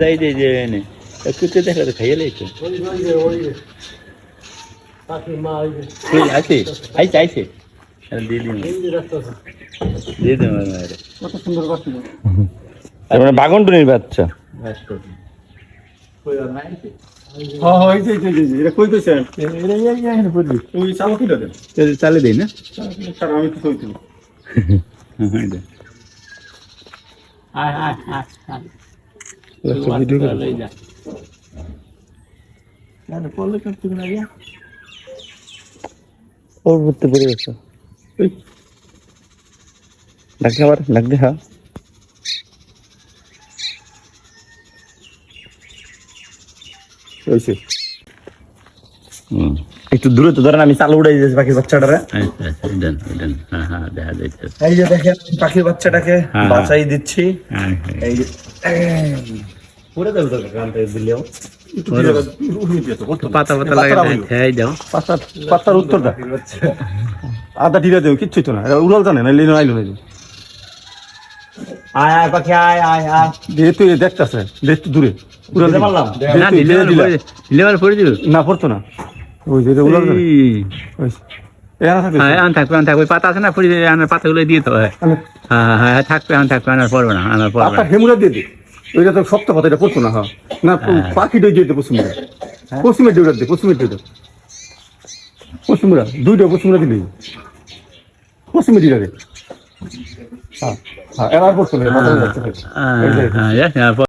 যাই যে যে এনে কুত্তে দেখা তো খাইয়ে লাইছে আছে আইছে আইছে দিয়ে দিন দিয়ে দিন কত সুন্দর করছিল। তার মানে বাগনটুনির বাচ্চা। এটা কই কইছেন? তুমি চালো কিটা দেন? চালে দিই না ছাড়া আমি তো কইছি। আয় আয় আয় আয় ভিডিও করে। লই যা কেন পড়লে করতে না গিয়া ওর বুঝতে পেরে গেছো ডাক আবার ডাক দে। হ্যাঁ কইছে একটু দূরে তো ধরেন, আমি চালু উড়াই দিয়েছি পাখির বাচ্চাটারে। আচ্ছা আচ্ছা দেন দেন হ্যাঁ হ্যাঁ দেখা যাচ্ছে এই যে দেখেন পাখির বাচ্চাটাকে হ্যাঁ। বাঁচাই দিচ্ছি। হ্যাঁ এই যে পুরো দেবো তোকে গানটা দিলেও একটু দিয়ে উঠে দিতে করতে পাতা পাতা লাগাই খাই দাও পাতার উত্তরটা আদা ঢিলা দেও কিচ্ছু তো না, এটা উড়াল জানে না, লিনো আইলো না। আয় আয় পাখি আয় আয় আয়। যেহেতু দেখতেছে দেখতে দূরে উড়াল দিতে পারলাম? না দিলে পড়ে দিল না পড়তো না, ওই যে উড়াল জানে এখানে থাকে। হ্যাঁ আন থাকবে পাতা আছে না পড়ে আনার পাতাগুলো দিয়ে তো হ্যাঁ হ্যাঁ হ্যাঁ থাকবে আনার পড়বে না আনার পড়বে পাতা হেমুরা দিয়ে দে, ওইটা তো শক্ত পাতা, এটা পড়তো না। হ্যাঁ না পাখিটা দিয়ে দে পশ্চিমরা, পশ্চিমের ডিউটা দে, পশ্চিমের ডিউটা পশ্চিমরা দুইটা পশ্চিমরা দিলি পশ্চিমের ডিউটা দে। হ্যাঁ হ্যাঁ এবার পড়তো না। হ্যাঁ হ্যাঁ